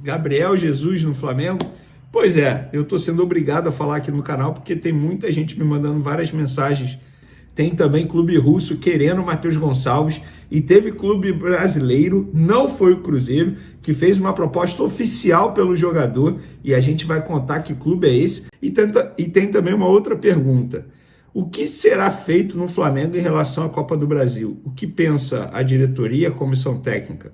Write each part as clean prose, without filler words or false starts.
Gabriel Jesus no Flamengo? Pois é, eu estou sendo obrigado a falar aqui no canal porque tem muita gente me mandando várias mensagens. Tem também clube russo querendo o Matheus Gonçalves e teve clube brasileiro, não foi o Cruzeiro, que fez uma proposta oficial pelo jogador e a gente vai contar que clube é esse. E tem também uma outra pergunta. O que será feito no Flamengo em relação à Copa do Brasil? O que pensa a diretoria e a comissão técnica?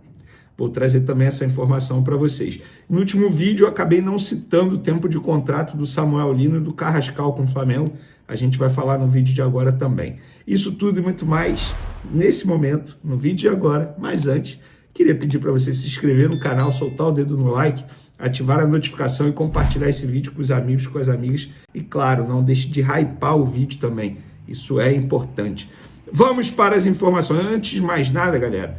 Vou trazer também essa informação para vocês. No último vídeo eu acabei não citando o tempo de contrato do Samuel Lino e do Carrascal com o Flamengo. A gente vai falar no vídeo de agora também. Isso tudo e muito mais nesse momento, no vídeo de agora. Mas antes, queria pedir para você se inscrever no canal, soltar o dedo no like, ativar a notificação e compartilhar esse vídeo com os amigos, com as amigas. E claro, não deixe de hypar o vídeo também. Isso é importante. Vamos para as informações. Antes de mais nada, galera,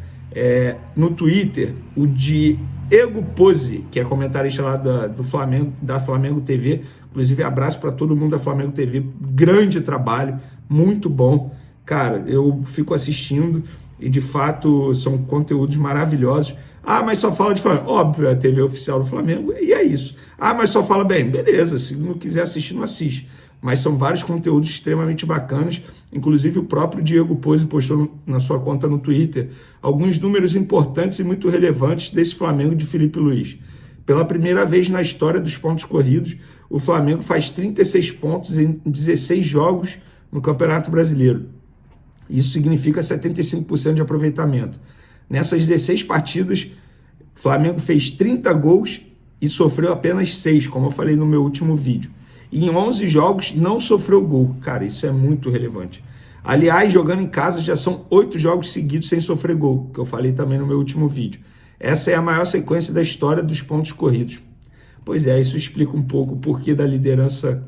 no Twitter, o Diego Pose, que é comentarista lá do Flamengo, da Flamengo TV, inclusive abraço para todo mundo da Flamengo TV, grande trabalho, muito bom, cara, eu fico assistindo e de fato são conteúdos maravilhosos. Ah, mas só fala de Flamengo, óbvio, é a TV oficial do Flamengo e é isso. Ah, mas só fala bem, beleza, se não quiser assistir, não assiste. Mas são vários conteúdos extremamente bacanas, inclusive o próprio Diego Pose postou na sua conta no Twitter alguns números importantes e muito relevantes desse Flamengo de Felipe Luiz. Pela primeira vez na história dos pontos corridos, o Flamengo faz 36 pontos em 16 jogos no Campeonato Brasileiro. Isso significa 75% de aproveitamento. Nessas 16 partidas, o Flamengo fez 30 gols e sofreu apenas 6, como eu falei no meu último vídeo. E em 11 jogos não sofreu gol. Cara, isso é muito relevante. Aliás, jogando em casa já são 8 jogos seguidos sem sofrer gol, que eu falei também no meu último vídeo. Essa é a maior sequência da história dos pontos corridos. Pois é, isso explica um pouco o porquê da liderança...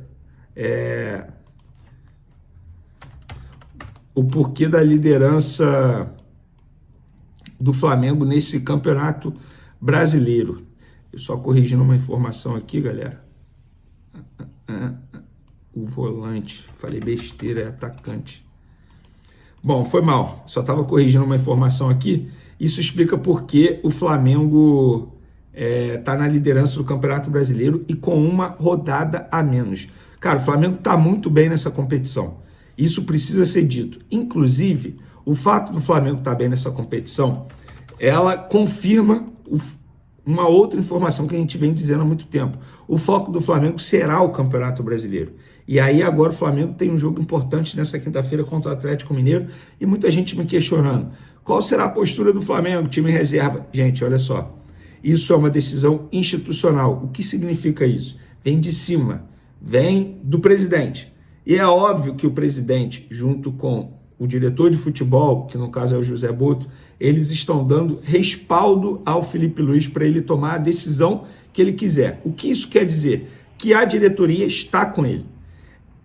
O porquê da liderança do Flamengo nesse campeonato brasileiro. Eu só corrigindo uma informação aqui, galera. O volante, falei besteira, é atacante. Bom, foi mal, só estava corrigindo uma informação aqui. Isso explica por que o Flamengo está na liderança do Campeonato Brasileiro e com uma rodada a menos. Cara, o Flamengo está muito bem nessa competição. Isso precisa ser dito. Inclusive, o fato do Flamengo estar bem nessa competição, ela confirma uma outra informação que a gente vem dizendo há muito tempo. O foco do Flamengo será o Campeonato Brasileiro. E aí agora o Flamengo tem um jogo importante nessa quinta-feira contra o Atlético Mineiro e muita gente me questionando. Qual será a postura do Flamengo, time reserva? Gente, olha só. Isso é uma decisão institucional. O que significa isso? Vem de cima, vem do presidente. E é óbvio que o presidente, junto com o diretor de futebol, que no caso é o José Boto, eles estão dando respaldo ao Felipe Luiz para ele tomar a decisão que ele quiser. O que isso quer dizer? Que a diretoria está com ele.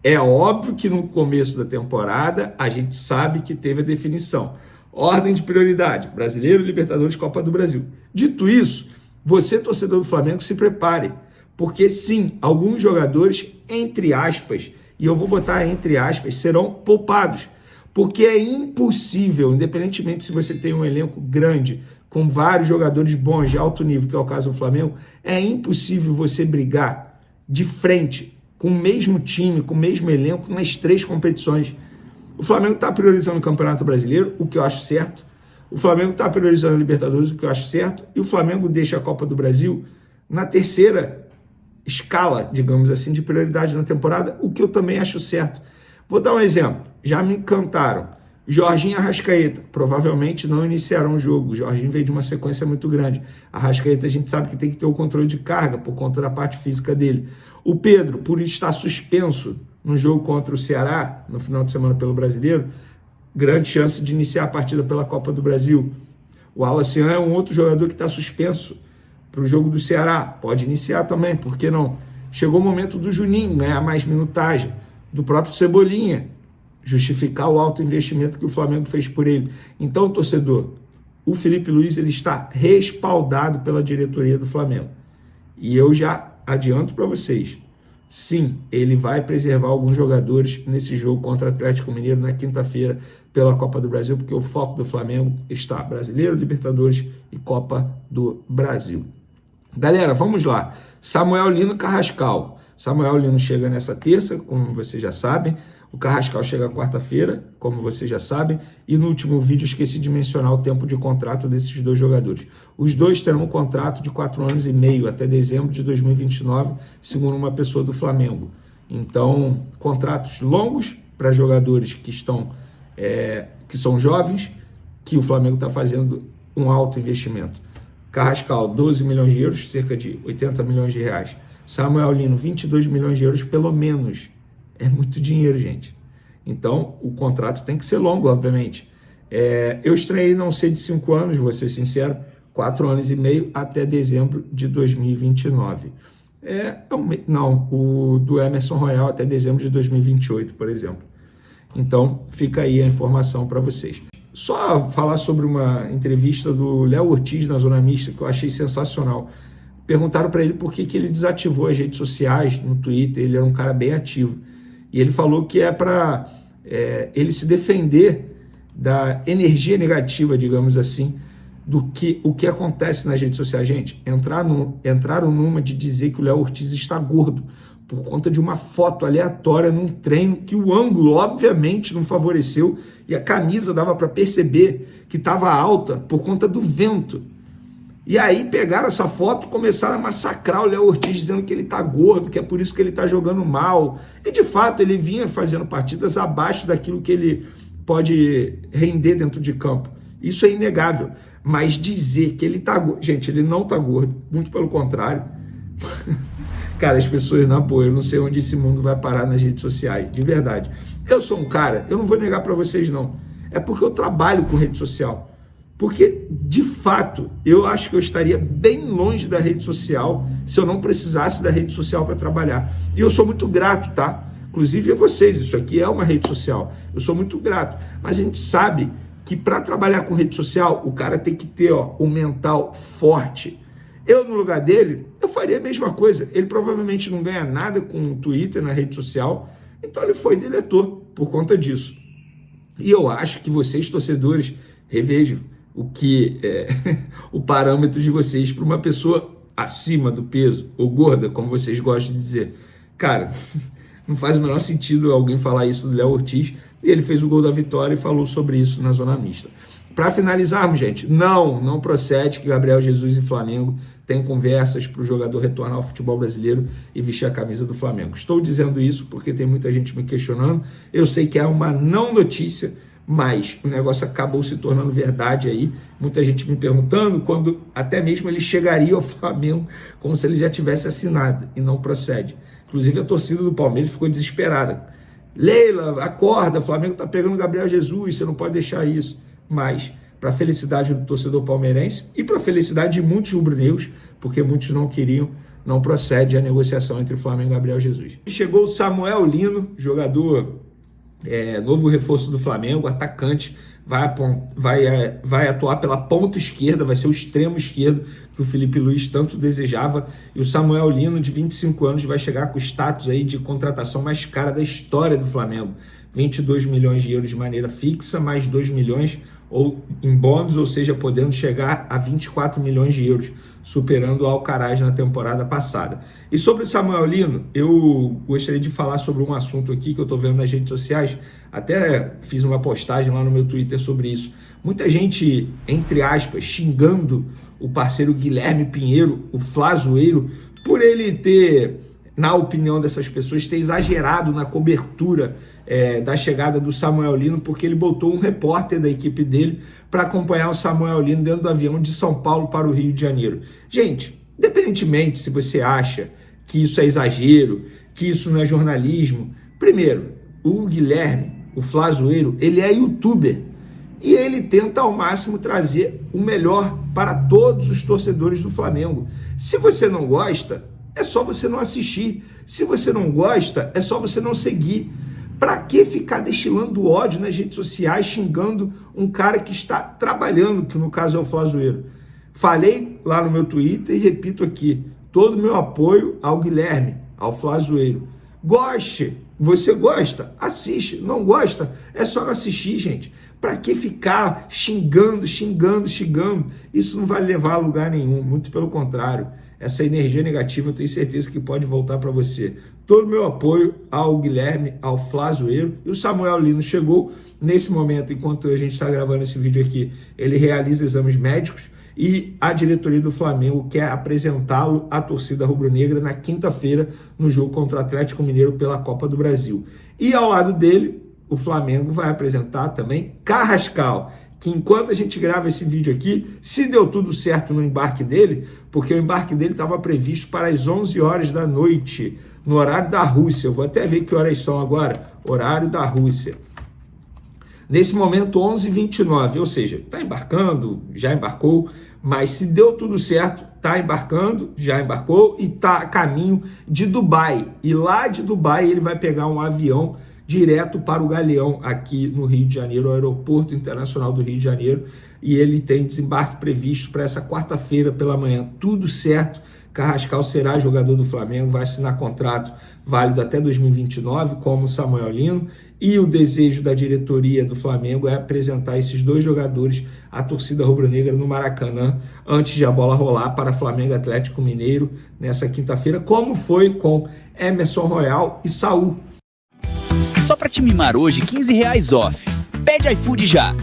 É óbvio que no começo da temporada a gente sabe que teve a definição. Ordem de prioridade, Brasileiro, Libertadores, Copa do Brasil. Dito isso, você, torcedor do Flamengo, se prepare. Porque sim, alguns jogadores, entre aspas, e eu vou botar entre aspas, serão poupados. Porque é impossível, independentemente se você tem um elenco grande, com vários jogadores bons de alto nível, que é o caso do Flamengo, é impossível você brigar de frente com o mesmo time, com o mesmo elenco nas 3 competições. O Flamengo está priorizando o Campeonato Brasileiro, o que eu acho certo. O Flamengo está priorizando a Libertadores, o que eu acho certo. E o Flamengo deixa a Copa do Brasil na terceira escala, digamos assim, de prioridade na temporada, o que eu também acho certo. Vou dar um exemplo. Já me encantaram. Jorginho e Arrascaeta provavelmente não iniciarão o jogo. O Jorginho veio de uma sequência muito grande. Arrascaeta a gente sabe que tem que ter o controle de carga por conta da parte física dele. O Pedro, por estar suspenso no jogo contra o Ceará, no final de semana pelo Brasileiro, grande chance de iniciar a partida pela Copa do Brasil. O Alacian é um outro jogador que está suspenso para o jogo do Ceará. Pode iniciar também, por que não? Chegou o momento do Juninho ganhar mais minutagem, do próprio Cebolinha justificar o alto investimento que o Flamengo fez por ele. Então, torcedor, o Felipe Luiz ele está respaldado pela diretoria do Flamengo. E eu já adianto para vocês, sim, ele vai preservar alguns jogadores nesse jogo contra o Atlético Mineiro na quinta-feira pela Copa do Brasil, porque o foco do Flamengo está Brasileiro, Libertadores e Copa do Brasil. Galera, vamos lá. Samuel Lino, Carrascal. Samuel Lino chega nessa terça, como vocês já sabem. O Carrascal chega quarta-feira, como vocês já sabem. E no último vídeo esqueci de mencionar o tempo de contrato desses dois jogadores. Os dois terão um contrato de 4 anos e meio, até dezembro de 2029, segundo uma pessoa do Flamengo. Então, contratos longos para jogadores que são jovens, que o Flamengo está fazendo um alto investimento. Carrascal, 12 milhões de euros, cerca de 80 milhões de reais. Samuel Lino, 22 milhões de euros, pelo menos. É muito dinheiro, gente. Então, o contrato tem que ser longo, obviamente. Eu estranhei não ser de 5 anos, vou ser sincero, 4 anos e meio até dezembro de 2029. Não, o do Emerson Royal até dezembro de 2028, por exemplo. Então, fica aí a informação para vocês. Só falar sobre uma entrevista do Léo Ortiz na Zona Mista, que eu achei sensacional. Perguntaram para ele por que ele desativou as redes sociais no Twitter, ele era um cara bem ativo. E ele falou que é para ele se defender da energia negativa, digamos assim, o que acontece nas redes sociais. Gente, entraram numa de dizer que o Léo Ortiz está gordo por conta de uma foto aleatória num treino que o ângulo, obviamente, não favoreceu e a camisa dava para perceber que estava alta por conta do vento. E aí pegaram essa foto e começaram a massacrar o Léo Ortiz, dizendo que ele está gordo, que é por isso que ele está jogando mal. E, de fato, ele vinha fazendo partidas abaixo daquilo que ele pode render dentro de campo. Isso é inegável. Mas dizer que ele está gordo... Gente, ele não está gordo, muito pelo contrário. Cara, as pessoas, na boa, eu não sei onde esse mundo vai parar nas redes sociais, de verdade. Eu sou um cara, eu não vou negar para vocês não, é porque eu trabalho com rede social. Porque, de fato, eu acho que eu estaria bem longe da rede social se eu não precisasse da rede social para trabalhar. E eu sou muito grato, tá? Inclusive a vocês, isso aqui é uma rede social. Eu sou muito grato. Mas a gente sabe que para trabalhar com rede social, o cara tem que ter um mental forte. Eu, no lugar dele, eu faria a mesma coisa. Ele provavelmente não ganha nada com o Twitter na rede social, então ele foi deletor por conta disso. E eu acho que vocês, torcedores, revejam o que o parâmetro de vocês para uma pessoa acima do peso, ou gorda, como vocês gostam de dizer. Cara, não faz o menor sentido alguém falar isso do Léo Ortiz, e ele fez o gol da vitória e falou sobre isso na Zona Mista. Para finalizarmos, gente, não procede que Gabriel Jesus e Flamengo têm conversas para o jogador retornar ao futebol brasileiro e vestir a camisa do Flamengo. Estou dizendo isso porque tem muita gente me questionando. Eu sei que é uma não notícia, mas o negócio acabou se tornando verdade aí. Muita gente me perguntando quando até mesmo ele chegaria ao Flamengo como se ele já tivesse assinado, e não procede. Inclusive a torcida do Palmeiras ficou desesperada. Leila, acorda, o Flamengo está pegando Gabriel Jesus, você não pode deixar isso. Mas, para a felicidade do torcedor palmeirense e para a felicidade de muitos rubro-negros, porque muitos não queriam, não procede a negociação entre o Flamengo e Gabriel Jesus. Chegou o Samuel Lino, jogador, novo reforço do Flamengo, atacante, vai atuar pela ponta esquerda, vai ser o extremo esquerdo que o Felipe Luiz tanto desejava, e o Samuel Lino, de 25 anos, vai chegar com o status aí de contratação mais cara da história do Flamengo. 22 milhões de euros de maneira fixa, mais 2 milhões em bônus, ou seja, podendo chegar a 24 milhões de euros, superando o Alcaraz na temporada passada. E sobre o Samuel Lino, eu gostaria de falar sobre um assunto aqui que eu estou vendo nas redes sociais, até fiz uma postagem lá no meu Twitter sobre isso. Muita gente, entre aspas, xingando o parceiro Guilherme Pinheiro, o Flazoeiro, por ele ter, na opinião dessas pessoas, ter exagerado na cobertura da chegada do Samuel Lino, porque ele botou um repórter da equipe dele para acompanhar o Samuel Lino dentro do avião de São Paulo para o Rio de Janeiro. Gente, independentemente se você acha que isso é exagero, que isso não é jornalismo, primeiro, o Guilherme, o Flazoeiro, ele é youtuber e ele tenta ao máximo trazer o melhor para todos os torcedores do Flamengo. Se você não gosta, é só você não assistir. Se você não gosta, é só você não seguir. Para que ficar destilando ódio nas redes sociais, xingando um cara que está trabalhando, que no caso é o Flazoeiro? Falei lá no meu Twitter e repito aqui, todo o meu apoio ao Guilherme, ao Flazoeiro. Goste, você gosta? Assiste, não gosta? É só não assistir, gente. Para que ficar xingando? Isso não vai levar a lugar nenhum, muito pelo contrário. essa energia negativa eu tenho certeza que pode voltar para você. Todo o meu apoio ao Guilherme, ao Flazoeiro, e o Samuel Lino chegou nesse momento, enquanto a gente está gravando esse vídeo aqui, ele realiza exames médicos e a diretoria do Flamengo quer apresentá-lo à torcida rubro-negra na quinta-feira no jogo contra o Atlético Mineiro pela Copa do Brasil. E ao lado dele, o Flamengo vai apresentar também Carrascal, que enquanto a gente grava esse vídeo aqui, se deu tudo certo no embarque dele, porque o embarque dele estava previsto para as 11 horas da noite, no horário da Rússia. Eu vou até ver que horas são agora, horário da Rússia. Nesse momento, 11h29, ou seja, está embarcando, já embarcou, mas se deu tudo certo, está embarcando, já embarcou e está a caminho de Dubai. E lá de Dubai ele vai pegar um avião direto para o Galeão, aqui no Rio de Janeiro, o Aeroporto Internacional do Rio de Janeiro, e ele tem desembarque previsto para essa quarta-feira pela manhã. Tudo certo, Carrascal será jogador do Flamengo, vai assinar contrato válido até 2029, como Samuel Lino, e o desejo da diretoria do Flamengo é apresentar esses dois jogadores à torcida rubro-negra no Maracanã, antes de a bola rolar para Flamengo e Atlético Mineiro nessa quinta-feira, como foi com Emerson Royal e Saul. Só para te mimar hoje, R$15 off. Pede iFood já.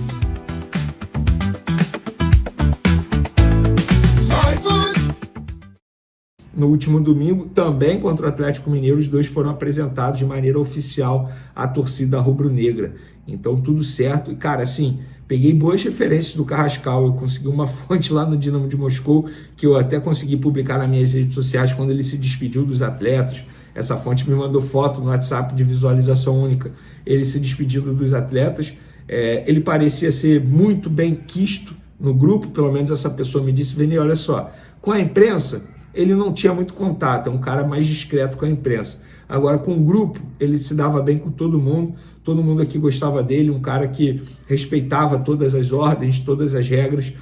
No último domingo, também contra o Atlético Mineiro, os dois foram apresentados de maneira oficial à torcida rubro-negra. Então, tudo certo. E, cara, assim, peguei boas referências do Carrascal. Eu consegui uma fonte lá no Dinamo de Moscou, que eu até consegui publicar nas minhas redes sociais quando ele se despediu dos atletas. Essa fonte me mandou foto no WhatsApp de visualização única. Ele se despedindo dos atletas. Ele parecia ser muito bem quisto no grupo, pelo menos essa pessoa me disse. Veni, olha só, com a imprensa ele não tinha muito contato, é um cara mais discreto com a imprensa. Agora, com o grupo, ele se dava bem com todo mundo aqui gostava dele, um cara que respeitava todas as ordens, todas as regras,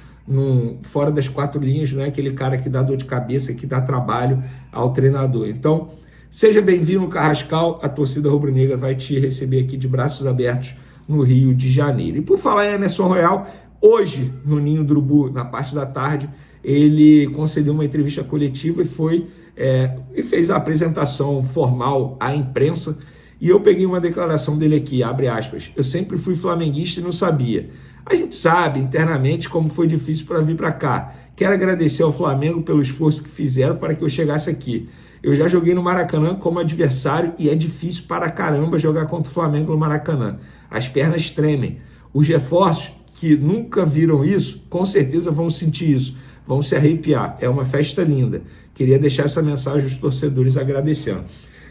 fora das quatro linhas, não é aquele cara que dá dor de cabeça, que dá trabalho ao treinador. Então, seja bem-vindo, Carrascal, a torcida rubro-negra vai te receber aqui de braços abertos no Rio de Janeiro. E por falar em Emerson Royal, hoje, no Ninho do Urubu, na parte da tarde, ele concedeu uma entrevista coletiva e fez a apresentação formal à imprensa. E eu peguei uma declaração dele aqui, abre aspas, eu sempre fui flamenguista e não sabia. A gente sabe internamente como foi difícil para vir para cá. Quero agradecer ao Flamengo pelo esforço que fizeram para que eu chegasse aqui. Eu já joguei no Maracanã como adversário e é difícil para caramba jogar contra o Flamengo no Maracanã. As pernas tremem. Os reforços que nunca viram isso, com certeza vão sentir isso, vão se arrepiar. É uma festa linda. Queria deixar essa mensagem aos torcedores agradecendo.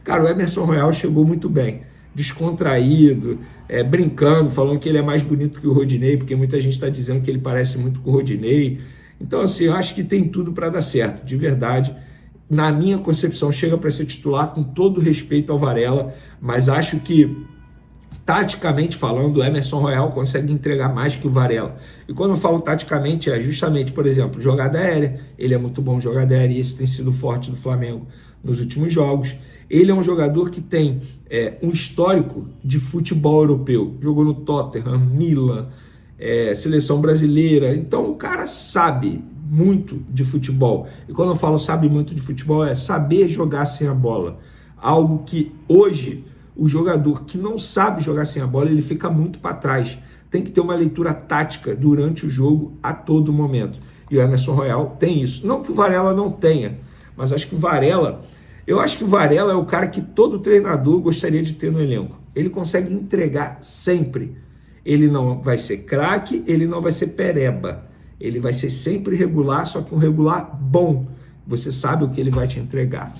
Cara, o Emerson Royal chegou muito bem, descontraído, brincando, falando que ele é mais bonito que o Rodinei, porque muita gente está dizendo que ele parece muito com o Rodinei. Então, assim, eu acho que tem tudo para dar certo, de verdade. Na minha concepção, chega para ser titular com todo respeito ao Varela, mas acho que, taticamente falando, o Emerson Royal consegue entregar mais que o Varela. E quando eu falo taticamente, é justamente, por exemplo, jogada aérea. Ele é muito bom em jogada aérea e esse tem sido forte do Flamengo nos últimos jogos. Ele é um jogador que tem um histórico de futebol europeu. Jogou no Tottenham, Milan, seleção brasileira. Então o cara sabe muito de futebol. E quando eu falo sabe muito de futebol, é saber jogar sem a bola. Algo que hoje o jogador que não sabe jogar sem a bola, ele fica muito para trás. Tem que ter uma leitura tática durante o jogo a todo momento. E o Emerson Royal tem isso. Não que o Varela não tenha, mas acho que o Varela é o cara que todo treinador gostaria de ter no elenco. Ele consegue entregar sempre. Ele não vai ser craque, ele não vai ser pereba. Ele vai ser sempre regular, só que um regular bom. Você sabe o que ele vai te entregar.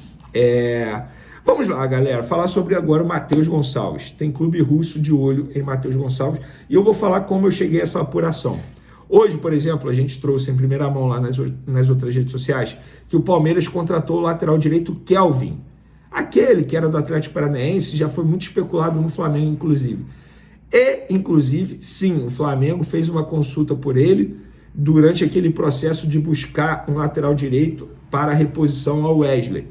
Vamos lá, galera, falar sobre agora o Matheus Gonçalves. Tem clube russo de olho em Matheus Gonçalves e eu vou falar como eu cheguei a essa apuração. Hoje, por exemplo, a gente trouxe em primeira mão lá nas outras redes sociais que o Palmeiras contratou o lateral direito Kelvin. Aquele que era do Atlético Paranaense, já foi muito especulado no Flamengo, inclusive. Inclusive, sim, o Flamengo fez uma consulta por ele durante aquele processo de buscar um lateral direito para a reposição ao Wesley.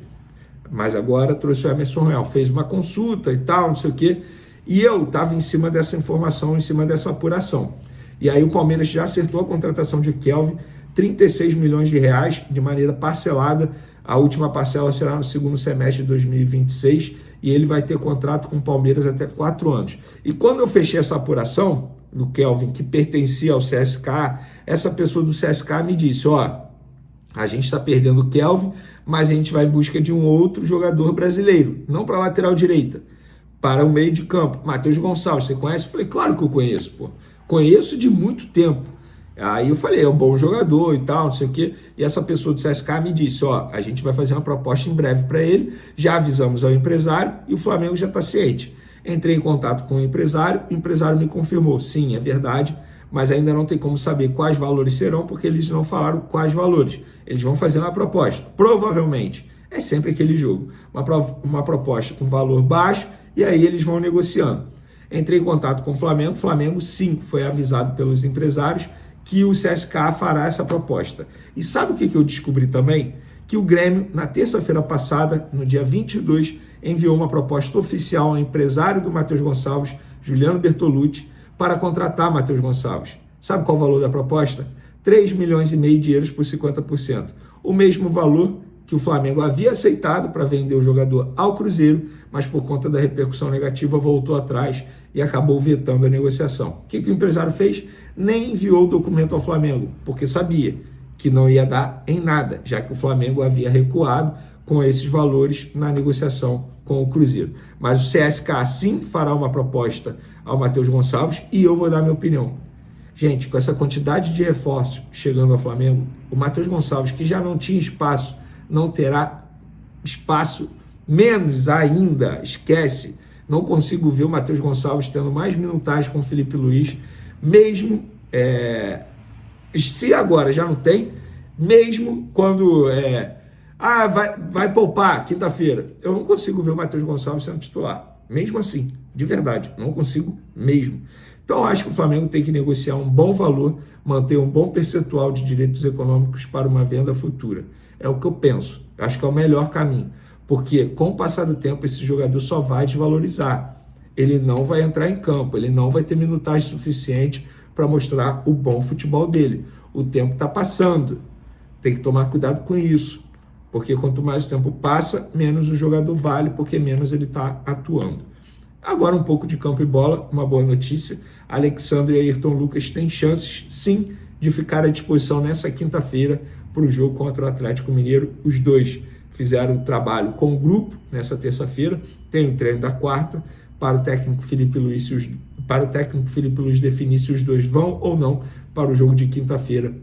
Mas agora trouxe o Emerson Royal, fez uma consulta e tal, não sei o quê, e eu estava em cima dessa informação, em cima dessa apuração. E aí o Palmeiras já acertou a contratação de Kelvin, 36 milhões de reais, de maneira parcelada, A última parcela será no segundo semestre de 2026 e ele vai ter contrato com o Palmeiras até 4 anos. E quando eu fechei essa apuração do Kelvin, que pertencia ao CSKA, essa pessoa do CSKA me disse, a gente está perdendo o Kelvin, mas a gente vai em busca de um outro jogador brasileiro, não para a lateral direita, para o meio de campo. Matheus Gonçalves, você conhece? Eu falei, claro que eu conheço, pô. Conheço de muito tempo. Aí eu falei, é um bom jogador e tal, não sei o quê. E essa pessoa do CSKA me disse, a gente vai fazer uma proposta em breve para ele, já avisamos ao empresário e o Flamengo já está ciente. Entrei em contato com o empresário me confirmou, sim, é verdade, mas ainda não tem como saber quais valores serão, porque eles não falaram quais valores. Eles vão fazer uma proposta, provavelmente, é sempre aquele jogo, uma proposta com valor baixo, e aí eles vão negociando. Entrei em contato com o Flamengo sim, foi avisado pelos empresários que o CSKA fará essa proposta. E sabe o que eu descobri também? Que o Grêmio, na terça-feira passada, no dia 22, enviou uma proposta oficial ao empresário do Matheus Gonçalves, Juliano Bertolucci, para contratar Matheus Gonçalves. Sabe qual o valor da proposta? 3,5 milhões de euros por 50%. O mesmo valor que o Flamengo havia aceitado para vender o jogador ao Cruzeiro, mas por conta da repercussão negativa voltou atrás e acabou vetando a negociação. O que o empresário fez? Nem enviou o documento ao Flamengo, porque sabia que não ia dar em nada, já que o Flamengo havia recuado com esses valores na negociação com o Cruzeiro. Mas o CSKA sim fará uma proposta ao Matheus Gonçalves e eu vou dar minha opinião. Gente, com essa quantidade de reforços chegando ao Flamengo, o Matheus Gonçalves, que já não tinha espaço, não terá espaço menos ainda, esquece. Não consigo ver o Matheus Gonçalves tendo mais minutagem com o Felipe Luiz, mesmo se agora já não tem, mesmo quando vai poupar quinta-feira. Eu não consigo ver o Matheus Gonçalves sendo titular, mesmo assim, de verdade, não consigo mesmo. Então acho que o Flamengo tem que negociar um bom valor, manter um bom percentual de direitos econômicos para uma venda futura. É o que eu penso, acho que é o melhor caminho, porque com o passar do tempo esse jogador só vai desvalorizar, ele não vai entrar em campo, ele não vai ter minutagem suficiente para mostrar o bom futebol dele. O tempo está passando, tem que tomar cuidado com isso, porque quanto mais o tempo passa, menos o jogador vale, porque menos ele está atuando. Agora um pouco de campo e bola, uma boa notícia, Alexandre e Ayrton Lucas têm chances sim de ficar à disposição nessa quinta-feira para o jogo contra o Atlético Mineiro. Os dois fizeram o trabalho com o grupo nessa terça-feira, tem o treino da quarta, para o técnico Felipe Luiz definir se os dois vão ou não para o jogo de quinta-feira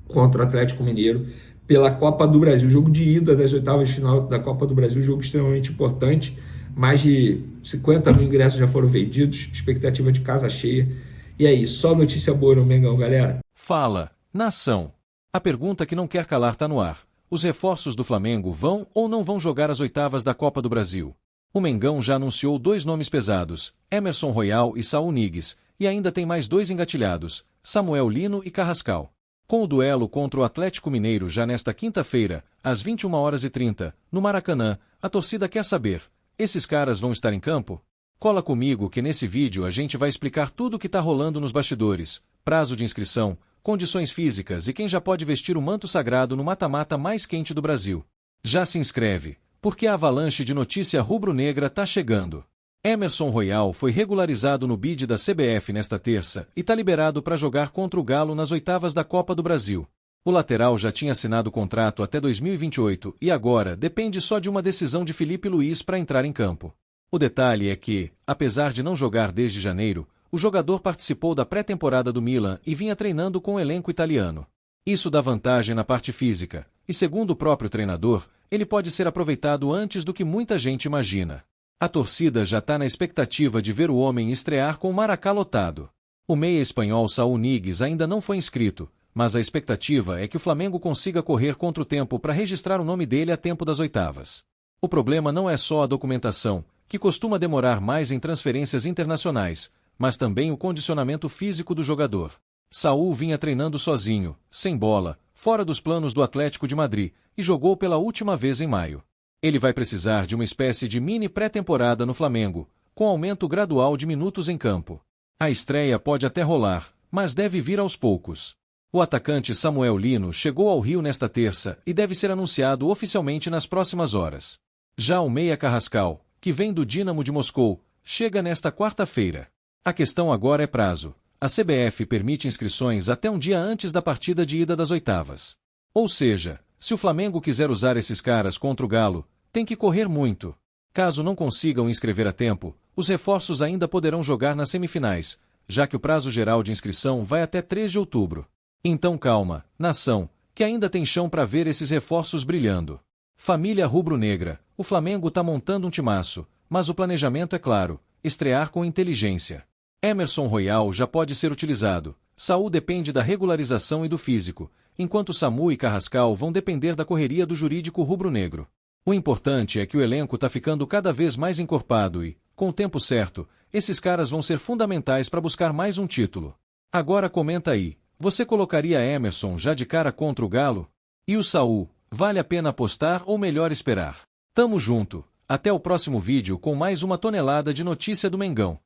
contra o Atlético Mineiro pela Copa do Brasil, jogo de ida das oitavas de final da Copa do Brasil, jogo extremamente importante. Mais de 50 mil ingressos já foram vendidos, expectativa de casa cheia. E é isso, só notícia boa no Mengão, galera. Fala, nação. A pergunta que não quer calar está no ar. Os reforços do Flamengo vão ou não vão jogar as oitavas da Copa do Brasil? O Mengão já anunciou 2 nomes pesados, Emerson Royal e Saul Niguez, e ainda tem mais 2 engatilhados, Samuel Lino e Carrascal. Com o duelo contra o Atlético Mineiro já nesta quinta-feira, às 21h30, no Maracanã, a torcida quer saber: esses caras vão estar em campo? Cola comigo que nesse vídeo a gente vai explicar tudo o que está rolando nos bastidores, prazo de inscrição, condições físicas e quem já pode vestir o manto sagrado no mata-mata mais quente do Brasil. Já se inscreve, porque a avalanche de notícia rubro-negra está chegando. Emerson Royal foi regularizado no bid da CBF nesta terça e está liberado para jogar contra o Galo nas oitavas da Copa do Brasil. O lateral já tinha assinado o contrato até 2028 e agora depende só de uma decisão de Felipe Luiz para entrar em campo. O detalhe é que, apesar de não jogar desde janeiro, o jogador participou da pré-temporada do Milan e vinha treinando com o elenco italiano. Isso dá vantagem na parte física, e segundo o próprio treinador, ele pode ser aproveitado antes do que muita gente imagina. A torcida já está na expectativa de ver o homem estrear com o Maracá lotado. O meia espanhol Saul Niguez ainda não foi inscrito, mas a expectativa é que o Flamengo consiga correr contra o tempo para registrar o nome dele a tempo das oitavas. O problema não é só a documentação, que costuma demorar mais em transferências internacionais, mas também o condicionamento físico do jogador. Saul vinha treinando sozinho, sem bola, fora dos planos do Atlético de Madrid, e jogou pela última vez em maio. Ele vai precisar de uma espécie de mini pré-temporada no Flamengo, com aumento gradual de minutos em campo. A estreia pode até rolar, mas deve vir aos poucos. O atacante Samuel Lino chegou ao Rio nesta terça e deve ser anunciado oficialmente nas próximas horas. Já o meia Carrascal, que vem do Dínamo de Moscou, chega nesta quarta-feira. A questão agora é prazo. A CBF permite inscrições até um dia antes da partida de ida das oitavas. Ou seja, se o Flamengo quiser usar esses caras contra o Galo, tem que correr muito. Caso não consigam inscrever a tempo, os reforços ainda poderão jogar nas semifinais, já que o prazo geral de inscrição vai até 3 de outubro. Então calma, nação, que ainda tem chão para ver esses reforços brilhando. Família rubro-negra, o Flamengo tá montando um timaço, mas o planejamento é claro, estrear com inteligência. Emerson Royal já pode ser utilizado, Saul depende da regularização e do físico, enquanto Samu e Carrascal vão depender da correria do jurídico rubro-negro. O importante é que o elenco tá ficando cada vez mais encorpado e, com o tempo certo, esses caras vão ser fundamentais para buscar mais um título. Agora comenta aí, você colocaria Emerson já de cara contra o Galo? E o Saul, vale a pena apostar ou melhor esperar? Tamo junto, até o próximo vídeo com mais uma tonelada de notícia do Mengão.